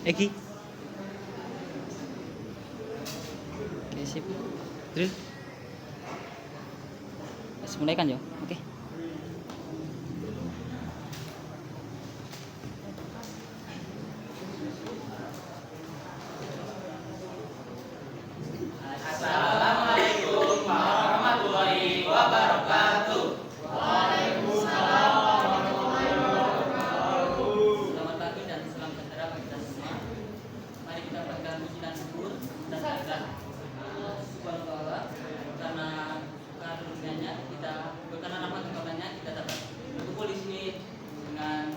Eki. Oke, sip. Terus mulai kan yo. Oke. Assalamualaikum warahmatullahi wabarakatuh. Selamat pagi dan salam sejahtera bagi kita semua. Mari kita panjatkan puji dan syukur dan bersyukur Subhanahu wa ta'ala karena karunia-Nya kita, karena rahmat dan karunia-Nya kita dapat berkumpul di sini dengan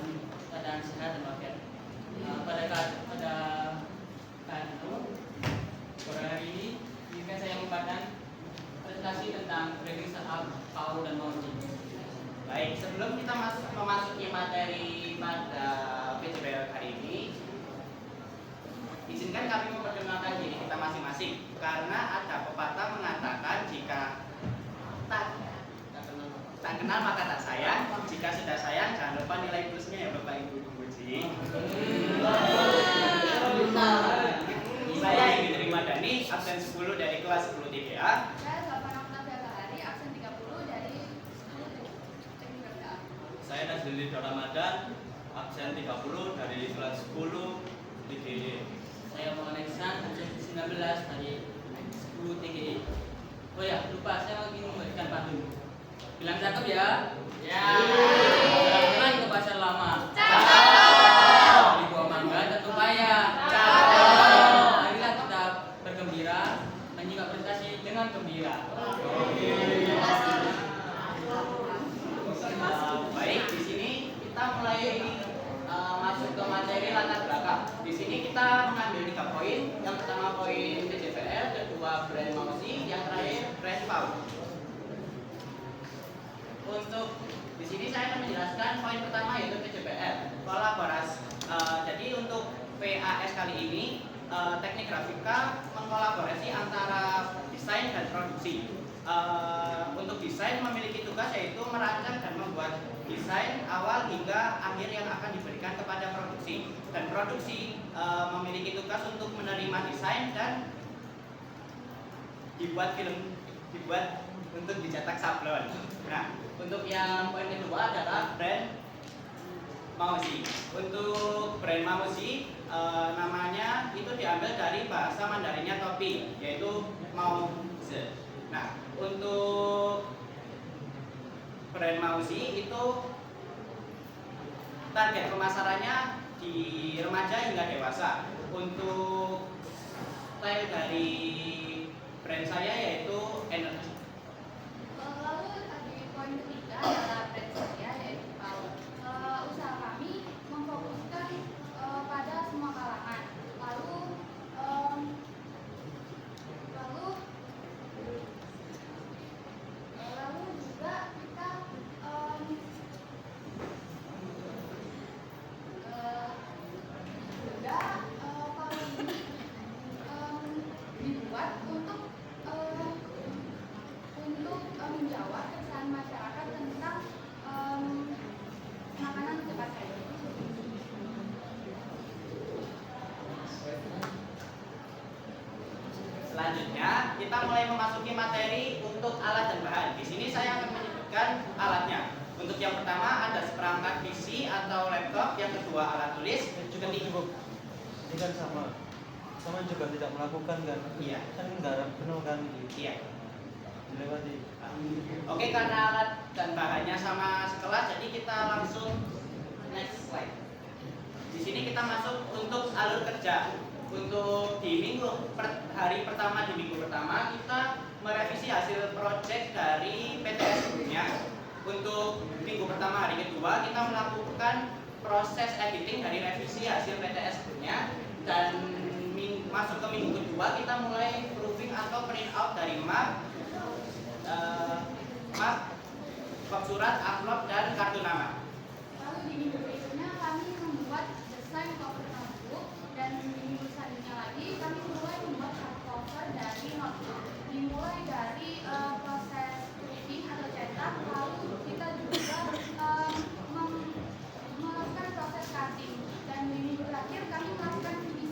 keadaan sehat dan walafiat. Pada sore hari ini izinkan saya membacakan presentasi tentang trading startup, PAU dan Mauji. Baik, sebelum kita memasuki materi pada PCBL hari ini, izinkan kami memperkenalkan diri kita masing-masing karena ada pepatah mengatakan jika tak kenal maka tak sayang, jika sudah sayang jangan lupa nilai plusnya ya Bapak Ibu Puji. Saya Ingrid Rimadani, absen 10 dari kelas 10 TPA. Saya Salman Hari, absen 30 dari 10 teknik kerjaan. Saya Nazrili Ramadan, absen 30 dari kelas 10 TGE. Saya Muhammad Iksan, absen 19 dari 10 TGE. Oh ya, lupa saya lagi memberikan pantun. Bilang cakep ya? Ya. Jalan ke pasar lama. Cakep. Di buah mangga tentu payah. Cakep. Marilah kita bergembira, menyimak presentasi dengan gembira. Baik, di sini kita mulai masuk ke materi latar belakang. Di sini kita mengambil 3 poin. Yang pertama poin PCBL, kedua brand Mausi, yang terakhir brand PAU. Untuk di sini saya akan menjelaskan poin pertama yaitu PCBL, kolaborasi. Jadi untuk PAS kali ini teknik grafika mengkolaborasi antara desain dan produksi. Untuk desain memiliki tugas yaitu merancang dan membuat desain awal hingga akhir yang akan diberikan kepada produksi. Dan produksi memiliki tugas untuk menerima desain dan dibuat untuk dicetak sablon. Nah, untuk yang poin kedua adalah brand Mausi. Untuk brand Mausi namanya itu diambil dari bahasa Mandarinnya topi, yaitu Mauzi. Nah, untuk brand Mausi itu target pemasarannya di remaja hingga dewasa. Untuk style dari brand saya yaitu energi. Lalu di poin ketiga adalah brand saya yaitu PAU. Usaha kami memfokuskan pada semua kalangan. Lalu juga kita PAU ini dibuat untuk menjawab keresahan masyarakat tentang makanan cepat saji. Selanjutnya kita mulai memasuki materi untuk alat dan bahan. Di sini saya akan menyebutkan alatnya. Untuk yang pertama ada seperangkat PC atau laptop, yang kedua alat tulis, Cukup. Ini kan sama juga tidak melakukan kan? Iya. Kan nggak penuh kan? Iya. Melewati. Oke, karena alat dan bahannya sama sekelas, jadi kita langsung next slide. Di sini kita masuk untuk alur kerja. Untuk di hari pertama di minggu pertama kita merevisi hasil proyek dari PTS sebelumnya. Untuk minggu pertama hari kedua kita melakukan proses editing dari revisi hasil PTS sebelumnya, dan masuk ke minggu kedua kita mulai proofing atau print out dari map, kop surat, amplop, dan kartu nama. Lalu di minggu berikutnya kami membuat desain cover notebook, dan di minggu selanjutnya lagi kami mulai membuat hardcover dari notebook. Dimulai dari proses printing atau cetak, lalu kita juga melakukan proses cutting, dan di minggu terakhir kami melakukan finishing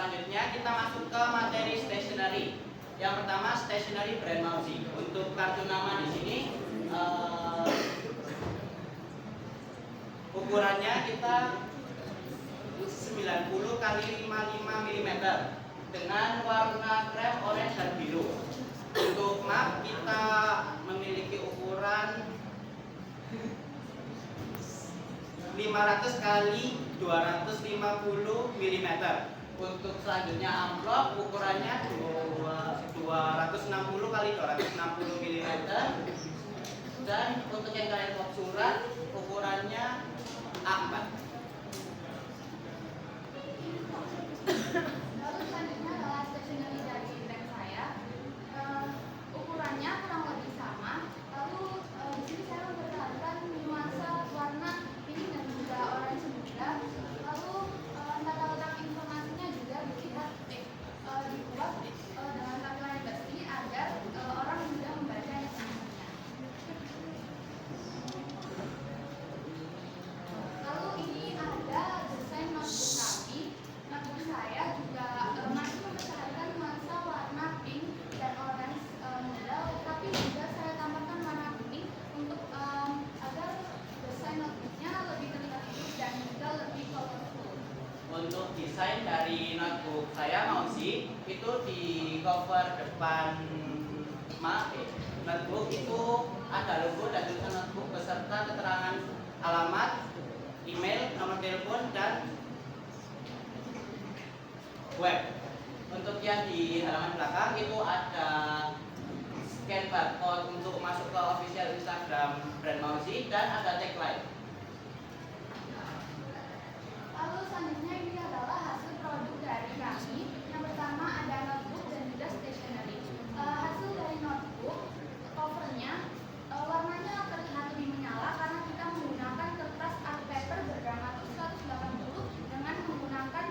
selanjutnya kita masuk ke materi stationery. Yang pertama stationery brand Mausi. Untuk kartu nama di sini ukurannya kita 90 kali 55 mm dengan warna krem, orange dan biru. Untuk map kita memiliki ukuran 500 kali 250 mm. Untuk selanjutnya amplop ukurannya 260 kali 260 mm. Dan untuk yang kalian pop surat ukurannya A4. Lalu selanjutnya adalah stationery dari brand saya. Ukurannya kurang lebih sama. Lalu di sini saya mempertahankan nuansa warna pink dan juga orange muda. Lalu tata letak informasinya juga dibuat dengan tampilan yang bersih agar orang mudah membaca informasinya. Lalu ini ada desain notebook rapi. Notebook saya juga masih mempertahankan nuansa warna pink dan orange muda, tapi juga saya tambahkan warna kuning untuk agar desain notebooknya lebih terlihat hidup dan juga lebih colorful. Untuk desain dari notebook saya Mausi itu di cover depan notebook itu ada logo dan tulisan notebook beserta keterangan alamat, email, nomor telepon dan web. Untuk yang di halaman belakang itu ada scan barcode untuk masuk ke official Instagram brand Mausi dan ada tagline. Lalu selanjutnya ini adalah hasil produk dari kami. Yang pertama ada notebook dan juga stationery. Hasil dari notebook, covernya warnanya terlihat lebih menyala karena kita menggunakan kertas art paper berdiameter 180 dengan menggunakan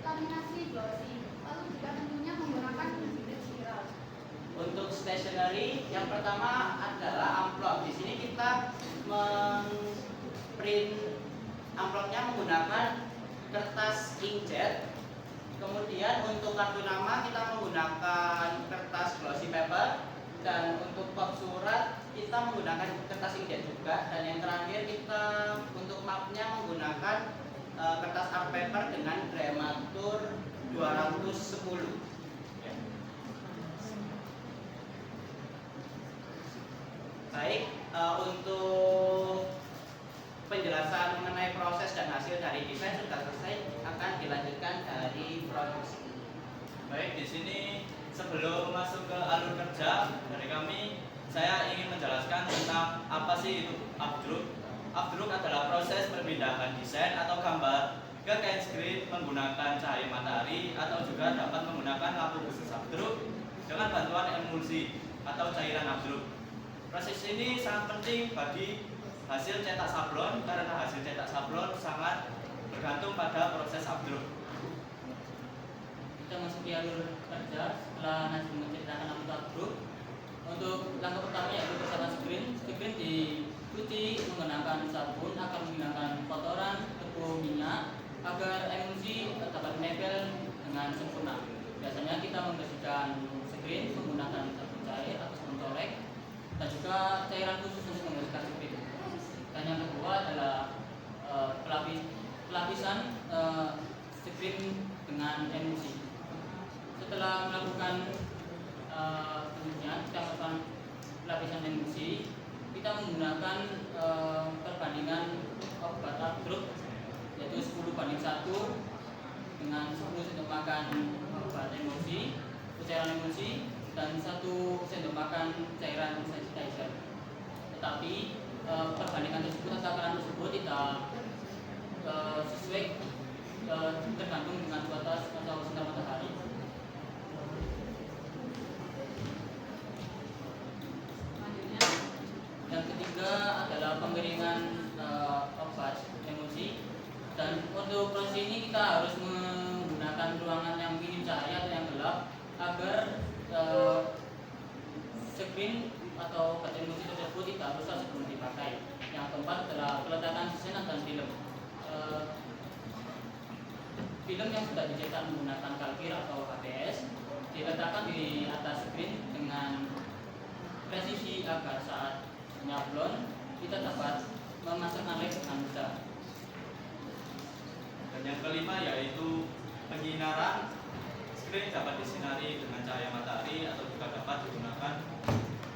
laminasi glossy. Lalu juga tentunya menggunakan bibit spiral. Untuk stationery yang pertama adalah amplop. Di sini kita print amplopnya menggunakan kertas inkjet. Kemudian untuk kartu nama kita menggunakan kertas glossy paper, dan untuk pop surat kita menggunakan kertas inkjet juga. Dan yang terakhir kita untuk mapnya menggunakan kertas art paper dengan diameter 210. Baik, untuk penjelasan mengenai proses dan hasil dari desain sudah selesai, akan dilanjutkan dari produksi. Baik, di sini sebelum masuk ke alur kerja dari kami, saya ingin menjelaskan tentang apa sih itu updruk. Updruk adalah proses perpindahan desain atau gambar ke kain screen menggunakan cahaya matahari atau juga dapat menggunakan lampu khusus updruk dengan bantuan emulsi atau cairan updruk. Proses ini sangat penting bagi hasil cetak sablon karena hasil cetak sablon sangat bergantung pada proses updruk. Kita masuk di alur kerja setelah nanti menceritakan updruk. Untuk langkah pertama yaitu persiapan screen. Screen dicuci menggunakan sabun akan menghilangkan kotoran, tepung minyak agar emulsi dapat menempel dengan sempurna. Biasanya kita membersihkan screen menggunakan sabun cair atau sabun colek dan juga cairan khusus untuk membersihkan screen. Dan yang kedua adalah pelapisan screen dengan emulsi. Setelah melakukan kita melakukan pelapisan emulsi, kita menggunakan perbandingan obat updruk yaitu 10:1 dengan 10 sendok makan obat emulsi, cairan emulsi, dan 1 sendok makan cairan sanitizer. Tetapi perbandingan tersebut atau takaran tersebut tidak sesuai, tergantung dengan batas atau sinar matahari. Yang ketiga adalah pengeringan obat emulsi, dan untuk proses ini kita harus menggunakan ruangan yang minim cahaya atau yang gelap agar screen atau obat emulsi tersebut tidak rusak sebelum dipakai. Yang keempat adalah peletakan desain dan film. film yang sudah dicetak menggunakan kalkir atau HPS diletakkan di atas screen dengan presisi agar saat nyablon kita dapat memasang layar dengan mudah. Dan yang kelima yaitu penyinaran. Screen dapat disinari dengan cahaya matahari atau juga dapat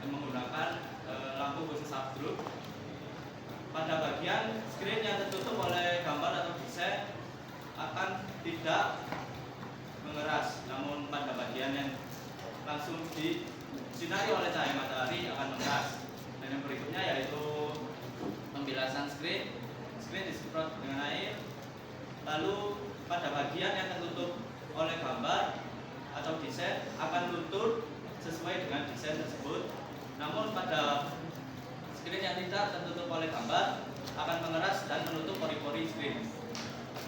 menggunakan lampu khusus abdruk. Pada bagian screen yang tertutup oleh gambar atau desain akan tidak mengeras, namun pada bagian yang langsung disinari oleh cahaya matahari akan mengeras. Dan yang berikutnya yaitu pembilasan screen. Screen disemprot dengan air. Lalu pada bagian yang tertutup oleh gambar atau desain akan luntur sesuai dengan desain tersebut. Namun pada screen yang tidak tertutup oleh gambar akan mengeras dan menutup pori-pori screen.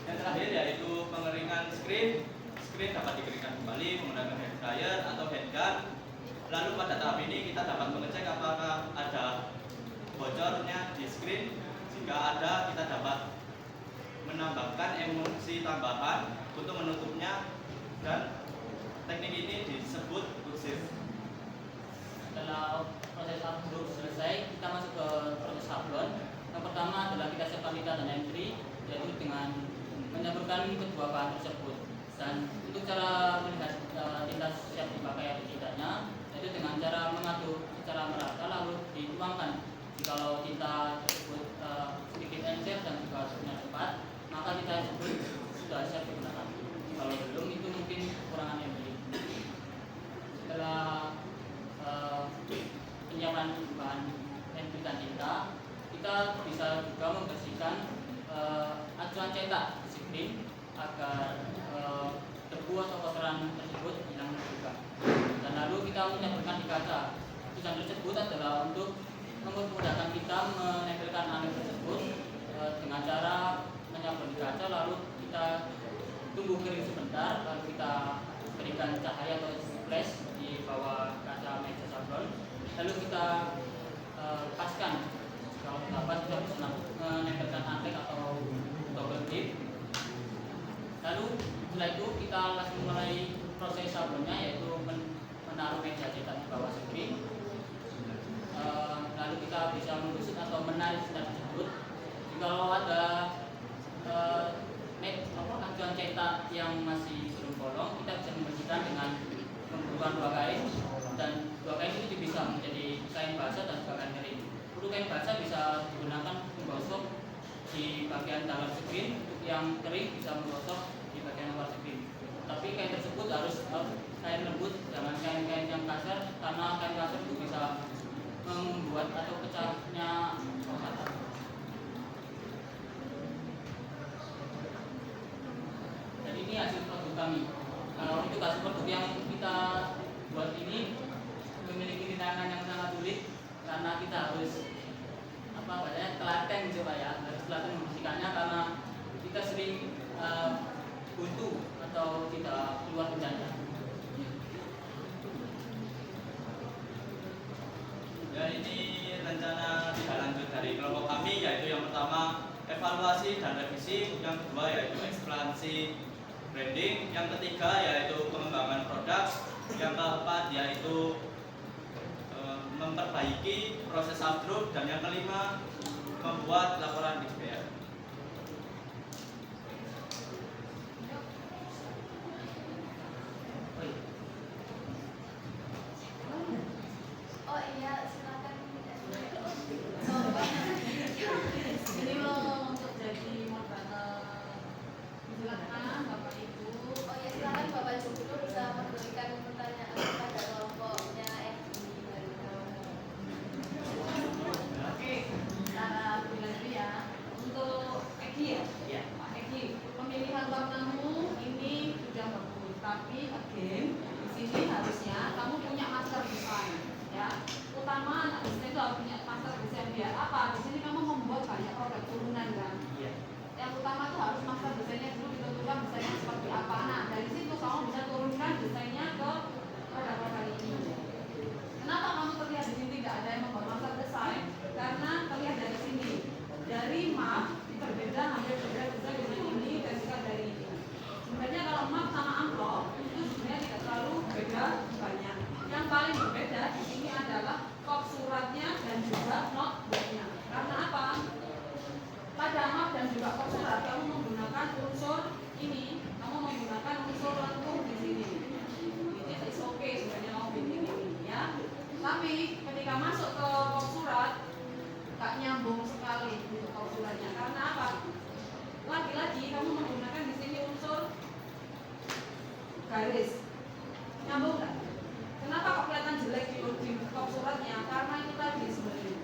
Yang terakhir yaitu pengeringan screen. Screen dapat dikeringkan kembali menggunakan hair dryer atau handgun. Lalu pada tahap ini kita dapat mengecek apakah ada bocornya di screen. Jika ada, kita dapat menambahkan emulsi tambahan untuk menutupnya, dan teknik ini disebut kursif. Setelah proses upload selesai, kita masuk ke proses sablon. Yang pertama adalah kita siapkan lidah dan entry, yaitu dengan mencampurkan kedua bahan tersebut. Dan untuk cara melihat tinta siap dipakai atau tidaknya, yaitu dengan cara mengaduk secara merata lalu dituangkan. Jikalau tinta tersebut sedikit encer dan juga hasilnya cepat, maka tinta tersebut sudah siap digunakan. Kalau belum, itu mungkin kekurangan entry. Setelah penyiapan bahan entry dan tinta, kita bisa juga membersihkan acuan cetak di screen agar debu atau kotoran tersebut hilang juga. Dan lalu kita menyampurkan di kaca. Tujuan tersebut adalah untuk memudahkan kita menempelkan alat tersebut dengan cara menyampur di kaca, lalu kita tunggu kering sebentar, lalu kita berikan cahaya atau flash di bawah kaca meja sablon, lalu kita paskan. Kalau dapat kita bisa menempelkan antek atau double tip. Lalu setelah itu kita langsung mulai proses sablonnya, yaitu menaruh meja cetak di bawah screen. Lalu kita bisa menggusut atau menarik senar tersebut. Kalau ada acuan cetak yang masih belum bolong, kita bisa membersihkan dengan menggunakan dua kain, dan dua kain itu bisa menjadi kain basah dan juga kain kering. Untuk kain basah bisa digunakan menggosok di bagian dalam screen, untuk yang kering bisa menggosok di bagian luar screen. Tapi kain tersebut harus kain lembut, jangan kain-kain yang kasar, karena kain kasar itu bisa membuat atau pecahnya kotak. Dan ini hasil produk kami. Untuk hasil produk yang kita buat ini memiliki rintangan yang sangat sulit, karena kita harus telaten gitu Pak ya, harus telaten membersihkannya karena kita sering buntu atau tidak keluar bendanya. Ya, ini rencana tidak lanjut dari kelompok kami, yaitu yang pertama evaluasi dan revisi, yang kedua yaitu ekspansi branding, yang ketiga yaitu pengembangan produk, yang keempat yaitu memperbaiki proses upload, dan yang kelima membuat laporan XPR. Oh iya, silakan. Ini mau untuk jadi moderator. Silakan Bapak Ibu. Oh iya, silakan Bapak Ibu dulu bisa memberikan pertanyaan kepada kelompoknya FB. Oke, cara bulan itu ya. Tapi ketika masuk ke kop surat tak nyambung sekali untuk kop suratnya. Karena apa? Lagi-lagi kamu menggunakan di sini unsur garis. Nyambung nggak? Kenapa kok kelihatan jelek di kop suratnya? Karena itu tadi sebenarnya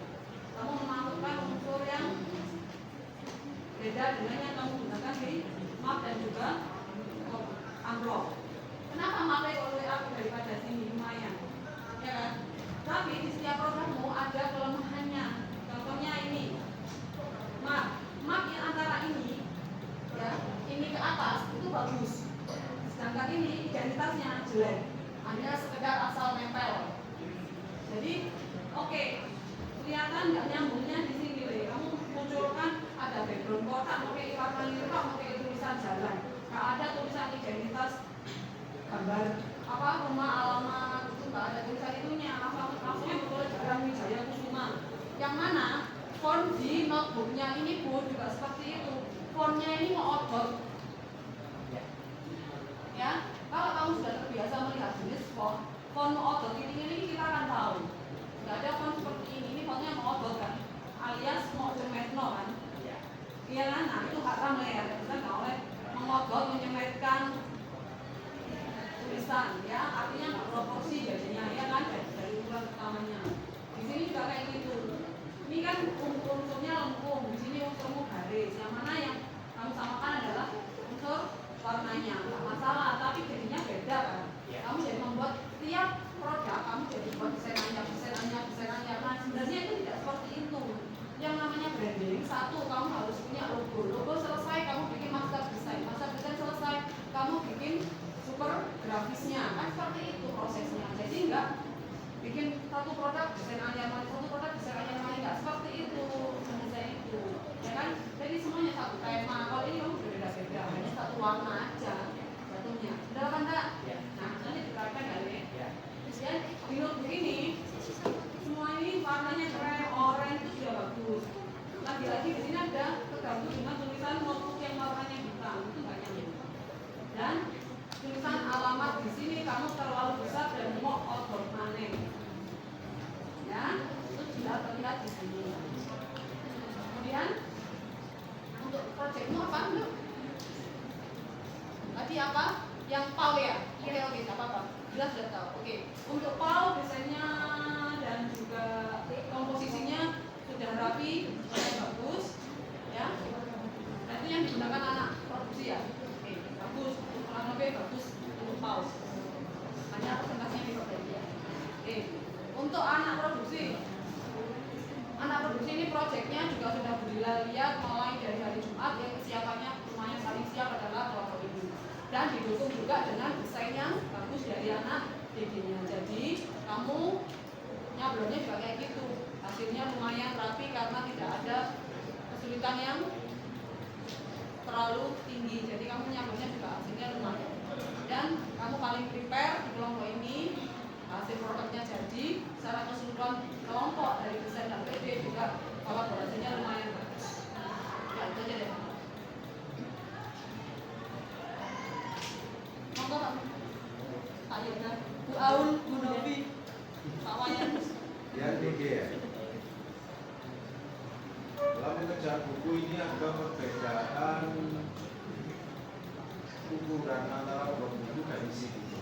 kamu memasukkan unsur yang beda dengan yang kamu gunakan di map dan juga amplop. Kenapa pakai WA daripada sini lumayan, ya kan? Tapi di setiap programmu ada kelemahannya. Contohnya ini, map yang antara ini, ya, ini ke atas itu bagus. Sedangkan ini identitasnya jelek, hanya sekedar asal nempel. Jadi, oke, kelihatan nggak nyambungnya di sini, Le. Kamu munculkan ada background kotak, pakai warna lirah, pakai tulisan jalan. Nggak ada tulisan identitas gambar apa rumah alamat itu nggak ada tulisan itunya, langsungnya betul Jalan Wijaya Kusuma. Yang mana font di notebooknya ini pun juga seperti itu. Fontnya ini mau otot. Ya, kalau kamu sudah terbiasa melihat jenis font mau otot ini kita akan tahu. Nggak ada font seperti ini fontnya mau otot kan, alias mau cemetno kan. Iya kan, nah itu haram ya, kita nggak boleh mengotot menyemetkan tulisan, ya artinya nggak proporsi jadinya, ya kan, dari ukuran utamanya. Di sini juga kayak gitu. Ini kan unsurnya lengkung, di sini unsurmu garis. Yang mana yang kamu samakan adalah unsur warnanya, nggak masalah. Tapi jadinya beda kan. Kamu jadi membuat tiap produk, kamu jadi buat desainannya. Nah sebenarnya itu tidak seperti itu. Yang namanya branding, satu kamu harus punya logo selesai, kamu bikin master design selesai, kamu bikin super grafisnya, kan seperti itu prosesnya. Jadi enggak bikin satu produk desain anyaman, enggak seperti itu desain itu, ya kan? Jadi semuanya satu tema. Kalau ini kamu berbeda-beda, hanya satu warna aja jatuhnya. Udah kan enggak? Nah nanti diterapkan kali ya. Kemudian di notebook ini semua ini warnanya cerah, oranye itu sudah bagus. Lagi-lagi di sini ada terganggu dengan tulisan notebook yang warnanya hitam, itu nggak nyambung. Dan tulisan alamat di sini kamu terlalu besar dan mau otot maneh. Ya, itu sudah terlihat di sini. Kemudian untuk proyekmu apa dulu? Tadi apa? Yang PAU ya? Oke, nggak apa-apa. Jelas sudah tahu. Oke, untuk PAU desainnya dan juga komposisinya sudah rapi, sudah bagus, ya. Nah, itu yang digunakan anak produksi ya. Oke, bagus. Kurang lebih bagus untuk PAU. Hanya presentasinya diperbaiki ya. Oke, untuk anak produksi ini proyeknya juga sudah lihat mulai dari hari Jumat yang kesiapannya lumayan saling siap adalah kelompok ini. Dan didukung juga dengan desain yang bagus dari anak DD-nya. Jadi kamu nyablonnya juga kayak gitu. Hasilnya lumayan rapi karena tidak ada kesulitan yang terlalu tinggi. Jadi kamu nyablonnya juga hasilnya lumayan. Dan kamu paling prepare di kelompok ini, hasil produknya jadi secara keseluruhan kelompok dari desain dan PD juga kolaborasinya lumayan bagus. Ya itu aja deh. Monggo Pak. Pak Yudha, Bu Aun, Bu Novi, Pak Wayan. Ya tinggi ya. Dalam mengejar buku ini ada perbedaan ukuran antara blok buku dan isi buku.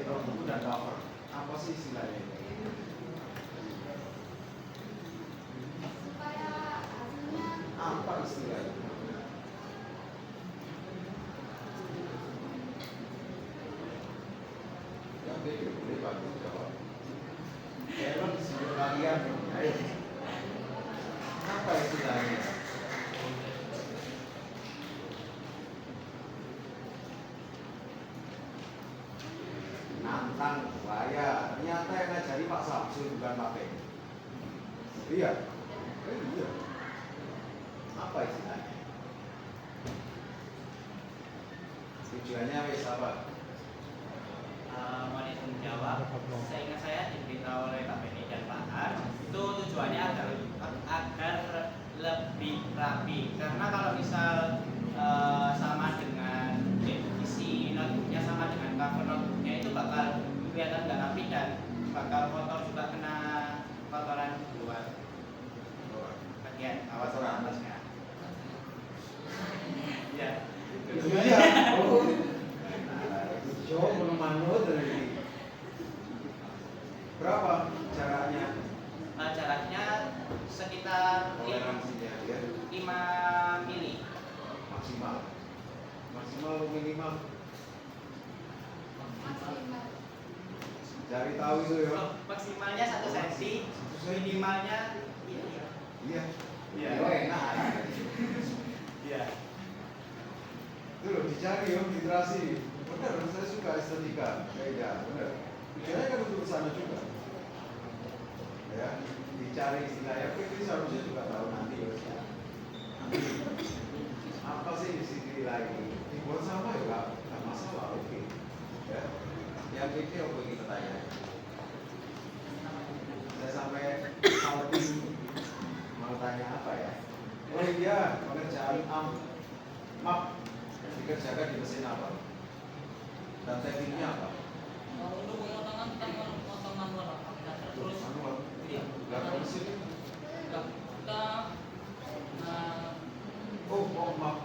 Blok buku dan cover. Apa sih istilahnya? Supaya hasilnya Apa istilahnya? Yang beda boleh bantu jawab. Error disebut kalian. Ayo. Apa istilahnya? Nantang buaya. Ternyata yang ngajari Pak Samsul bukan Pak Peng. Iya. Iya. Apa istilahnya? Tujuannya wes apa? Mohon izin menjawab. Seingat saya diberitahu oleh Pak Beni dan Pak Har, itu tujuannya agar lebih rapi. Karena kalau misal sama dengan isi notebooknya sama dengan cover notebooknya itu bakal kelihatan nggak rapi dan bakal kotor juga kena tahu itu ya. Maksimalnya 1 cm, minimalnya Iya. Iya. Oh, enak. Iya. Itu loh dicari ya literasi. Benar, saya suka estetika. Kayak benar. Tujuannya kan untuk sana juga. Ya, dicari istilahnya. Ini seharusnya juga tahu nanti ya. Nanti apa sih di sini lagi? Dibuat sama ya nggak masalah, oke. Ya, yang ini apa yang kita tanya? Saya sampai mau tanya apa ya? Oh iya, pekerjaan map dikerjakan di mesin apa? Dan tekniknya apa? Untuk pemotongan kita memotong manual Pak. Terus Manual. iya, Nggak ada mesin. kita Oh, map.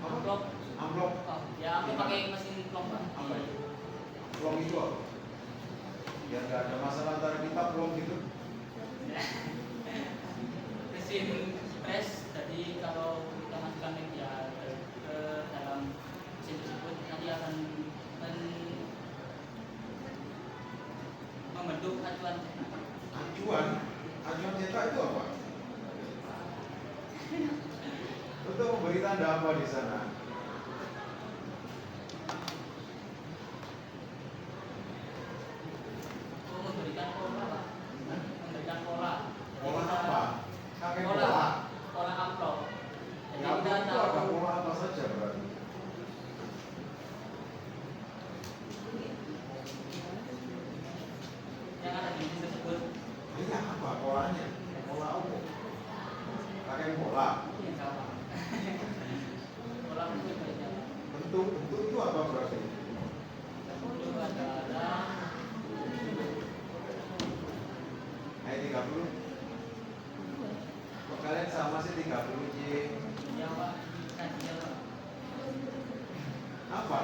Apa? amplop. Amplop. Oh, ya aku pakai mesin plong Pak. Apa itu? Plong itu apa? Biar nggak ada masalah antara kita plong gitu. Mesin press, jadi kalau kita masukkan media ke dalam mesin tersebut nanti akan membentuk acuan cetak. Acuan cetak itu apa? Untuk memberi tanda apa di sana? Memberikan pola Pak. Memberikan pola. Jadi Pola kita- apa? Pakai Pola. pola. Pola amplop. Jadi Ya, kita itu ada tahu pola apa saja berarti? yang ada di mesin tersebut. Ini apa polanya? Pola apa? Pakai pola. Yang sama. Pola bentuk baiknya. Bentuk itu apa berarti? Bentuk adalah Ayat 30. Kok kalian sama sih 30 J? ya Pak, kajian Pak. Apa?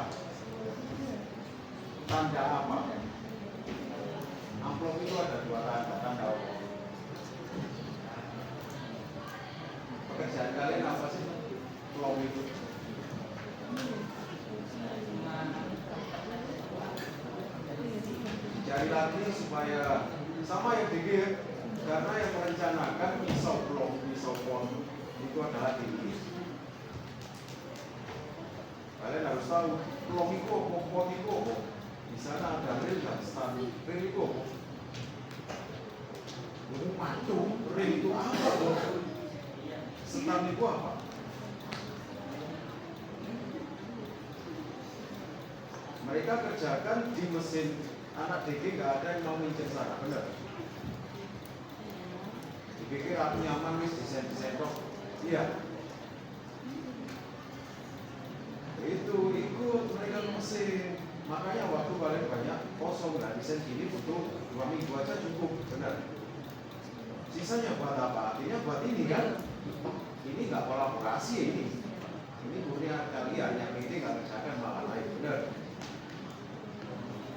Tanda apa? Amplop itu ada 2 tanda. Tanda apa? Pekerjaan kalian apa sih? Plong itu. Dicari lagi supaya sama yang DG, karena yang merencanakan pisau plong, pisau pon itu adalah DG. Kalian harus tahu plong itu apa, pon itu apa. Di sana ada rel dan stand. Rel itu apa? Mantu, rel itu apa? Stand itu apa? Mereka kerjakan di mesin anak DG, nggak ada yang mau minjem sana, benar? DG aku nyaman wis desain kok, iya. Itu ikut mereka ke mesin, makanya waktu kalian banyak kosong, nggak desain gini butuh 2 minggu aja cukup, benar? Sisanya buat apa? Artinya buat ini kan? Ini nggak kolaborasi ini punya kalian yang ini nggak kerjakan malah lain, benar?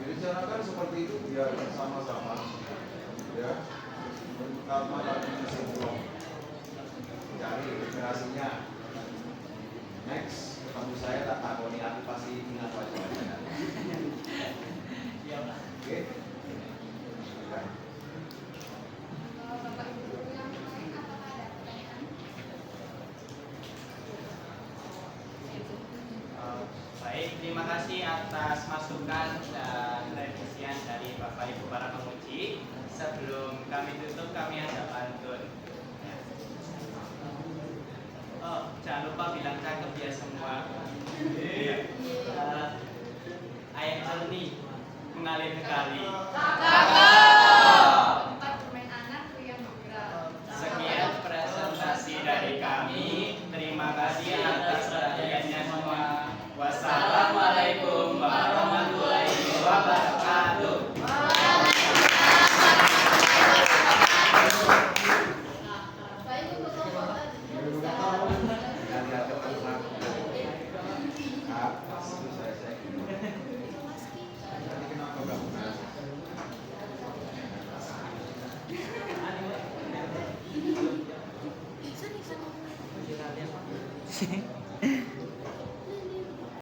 Direncanakan seperti itu biar sama-sama ya pertama lagi mesin blok cari inspirasinya. Next ketemu saya tak takoni, aku pasti ingat wajahnya. Iya Pak. Oke. Ya. Bapak Ibu guru yang lain apakah ada pertanyaan? Baik, terima kasih atas masukan dan revisian dari Bapak Ibu para penguji. Sebelum kami tutup, kami ada pantun. Oh, jangan lupa bilang cakep ya semua. Iya. Air jernih mengalir ke kali. Tempat bermain anak yang bergerak. Sekian presentasi dari kami. Terima kasih atas perhatiannya semua. Wassalamualaikum warahmatullahi wabarakatuh. Baik untuk kelompok Dan lihat ketemu aku. Kak, itu saya. Tadi kenapa nggak mengalir? Bisa nih sama.